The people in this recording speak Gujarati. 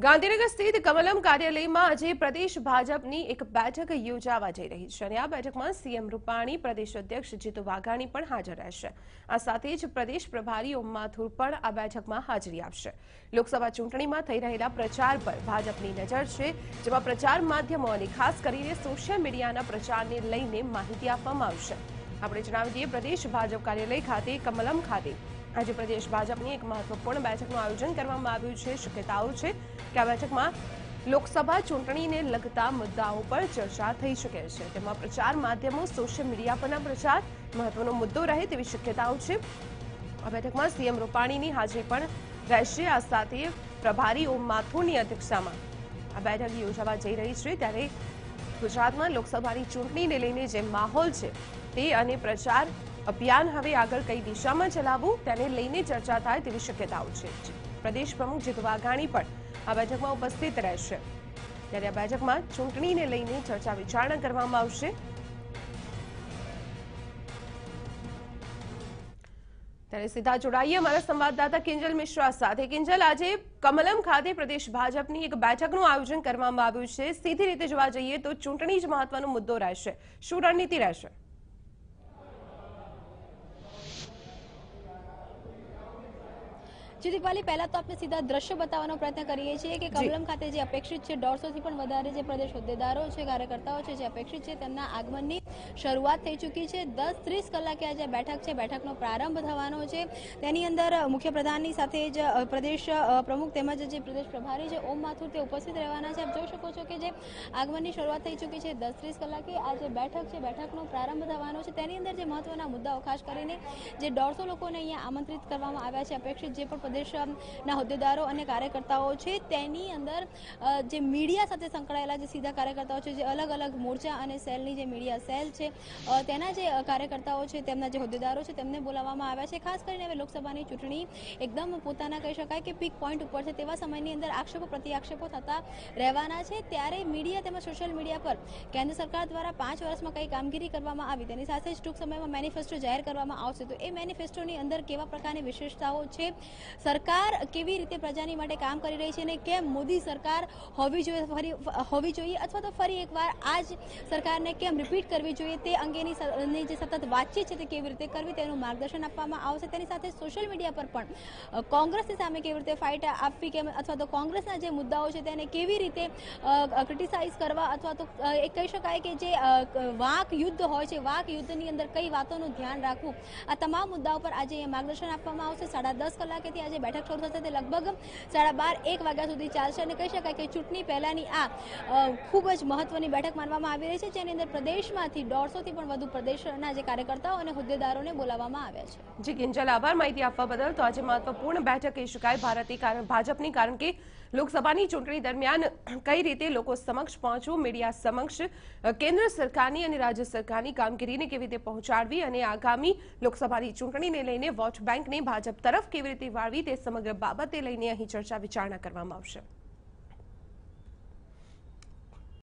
ગાંધીનગર સ્થિત કમલમ કાર્યાલયમાં આજે પ્રદેશ ભાજપની એક બેઠક યોજાવા જઈ રહી છે અને આ બેઠકમાં સીએમ રૂપાણી, પ્રદેશ અધ્યક્ષ જીતુ વાઘાણી પણ હાજર રહેશે। આ સાથે જ પ્રદેશ પ્રભારી ઓમ માથુર પણ આ બેઠકમાં હાજરી આપશે। લોકસભા ચૂંટણીમાં થઈ રહેલા પ્રચાર પર ભાજપની નજર છે, જેમાં પ્રચાર માધ્યમો અને ખાસ કરીને સોશિયલ મીડિયાના પ્રચારને લઈને માહિતી આપવામાં આવશે। આપણે જણાવી દઈએ, પ્રદેશ ભાજપ કાર્યાલય ખાતે કમલમ ખાતે આજે પ્રદેશ ભાજપની એક મહત્વપૂર્ણ બેઠકનું આયોજન કરવામાં આવ્યું છે। શક્યતાઓ છે કે આ બેઠકમાં લોકસભા ચૂંટણીને લગતા મુદ્દાઓ પર ચર્ચા થઈ શકે છે। તેમાં પ્રચાર માધ્યમો, સોશિયલ મીડિયા પરના પ્રચાર મહત્વનો મુદ્દો રહે તેવી શક્યતાઓ છે। આ બેઠકમાં સીએમ રૂપાણીની હાજરી પણ રહેશે। આ સાથે પ્રભારી ઓમ માથુરની અધ્યક્ષતામાં આ બેઠક યોજાવા જઈ રહી છે। ત્યારે ગુજરાતમાં લોકસભાની ચૂંટણીને લઈને જે માહોલ છે તે અને પ્રચાર અભિયાન હવે આગળ કઈ દિશામાં ચલાવવું તેને લઈને ચર્ચા થાય તેવી શક્યતાઓ છે। પ્રદેશ પ્રમુખ જીતુ વાઘાણી પણ આ બેઠકમાં ઉપસ્થિત રહેશે। ત્યારે આ બેઠકમાં ચૂંટણીને લઈને ચર્ચા વિચારણા કરવામાં આવશે। ત્યારે સીધા જોડાઈએ અમારા સંવાદદાતા કિંજલ મિશ્રા સાથે। કિંજલ, આજે કમલમ ખાતે પ્રદેશ ભાજપની એક બેઠકનું આયોજન કરવામાં આવ્યું છે। સીધી રીતે જોવા જઈએ તો ચૂંટણી જ મહત્વનો મુદ્દો રહેશે, શું રણનીતિ રહેશે? जी दीपाली, पहला तो आपने सीधा दृश्य बतावવાનો प्रयत्न કરીએ છીએ કે કમલમ ખાતે જે અપેક્ષિત છે 150 થી પણ વધારે જે પ્રદેશ હોદ્દેદારો છે, કાર્યકર્તાઓ છે જે અપેક્ષિત છે તેમના આગમનની શરૂઆત થઈ ચૂકી છે। 10:30 કલાકે આ જે બેઠક છે બેઠકનો પ્રારંભ થવાનો છે। તેની અંદર મુખ્ય પ્રધાનની સાથે જ પ્રદેશ પ્રમુખ તેમજ જે પ્રદેશ પ્રભારી છે ઓમ માથુર તે ઉપસ્થિત રહેવાના છે। આપ જોઈ શકો છો કે જે આગમનની શરૂઆત થઈ ચૂકી છે। 10:30 કલાકે આ જે બેઠક છે બેઠકનો પ્રારંભ થવાનો છે। તેની અંદર જે મહત્વના મુદ્દાઓ, ખાસ કરીને જે 150 લોકોને અહીંયા આમંત્રિત કરવામાં આવ્યા છે, અપેક્ષિત જે પણ પ્રદેશના હોદ્દેદારો અને કાર્યકર્તાઓ છે તેની અંદર જે મીડિયા સાથે સંકળાયેલા જે સીધા કાર્યકર્તાઓ છે, જે અલગ અલગ મોરચા અને સેલની જે મીડિયા સેલ છે તેના જે કાર્યકર્તાઓ છે, તેમના જે હોદ્દેદારો છે તેમને બોલાવવામાં આવ્યા છે। ખાસ કરીને હવે લોકસભાની ચૂંટણી એકદમ પોતાના કહી શકાય કે પીક પોઈન્ટ ઉપર છે, તેવા સમયની અંદર આક્ષેપો પ્રત્યાક્ષેપો થતા રહેવાના છે। ત્યારે મીડિયા તેમજ સોશિયલ મીડિયા પર કેન્દ્ર સરકાર દ્વારા 5 વર્ષમાં કઈ કામગીરી કરવામાં આવી તેની સાથે જ ટૂંક સમયમાં મેનિફેસ્ટો જાહેર કરવામાં આવશે, તો એ મેનિફેસ્ટોની અંદર કેવા પ્રકારની વિશેષતાઓ છે, સરકાર કેવી રીતે પ્રજાની માટે કામ કરી રહી છે અને કેમ મોદી સરકાર હોવી જોઈએ અથવા તો ફરી એકવાર આ જ સરકારને કેમ રિપીટ કરવી જોઈએ તે અંગેની જે સતત વાતચીત છે તે કેવી રીતે કરવી તેનું માર્ગદર્શન આપવામાં આવશે। તેની સાથે સોશિયલ મીડિયા પર પણ કોંગ્રેસની સામે કેવી રીતે ફાઇટ આપવી કેમ અથવા તો કોંગ્રેસના જે મુદ્દાઓ છે તેને કેવી રીતે ક્રિટિસાઇઝ કરવા અથવા તો એ કહી શકાય કે જે વાક યુદ્ધ હોય છે, વાક યુદ્ધની અંદર કઈ વાતોનું ધ્યાન રાખવું, આ તમામ મુદ્દાઓ પર આજે માર્ગદર્શન આપવામાં આવશે। 10:30 કલાકેથી આજે બેઠક શરૂ થશે, તે લગભગ 12:30-1 વાગ્યા સુધી ચાલશે અને કહી શકાય કે ચૂંટણી પહેલાની આ ખૂબ જ મહત્વની બેઠક માનવામાં આવી રહી છે, જેની અંદર પ્રદેશમાંથી 150 થી પણ વધુ પ્રદેશના જે કાર્યકર્તાઓ અને હોદ્દેદારોને બોલાવવામાં આવ્યા છે। જી કિંજલ, આભાર માહિતી આપવા બદલ। તો આજે મહત્વપૂર્ણ બેઠક કહી શકાય ભાજપની, કારણ કે લોકસભાની ચૂંટણી દરમિયાન કઈ રીતે લોકો સમક્ષ પહોંચવું, મીડિયા સમક્ષ કેન્દ્ર સરકારની અને રાજ્ય સરકારની કામગીરીને કેવી રીતે પહોંચાડવી અને આગામી લોકસભાની ચૂંટણીને લઈને વોટ બેંકને ભાજપ તરફ કેવી રીતે વાળવી તે સમગ્ર બાબતે લઈને અહીં ચર્ચા વિચારણા કરવામાં આવશે।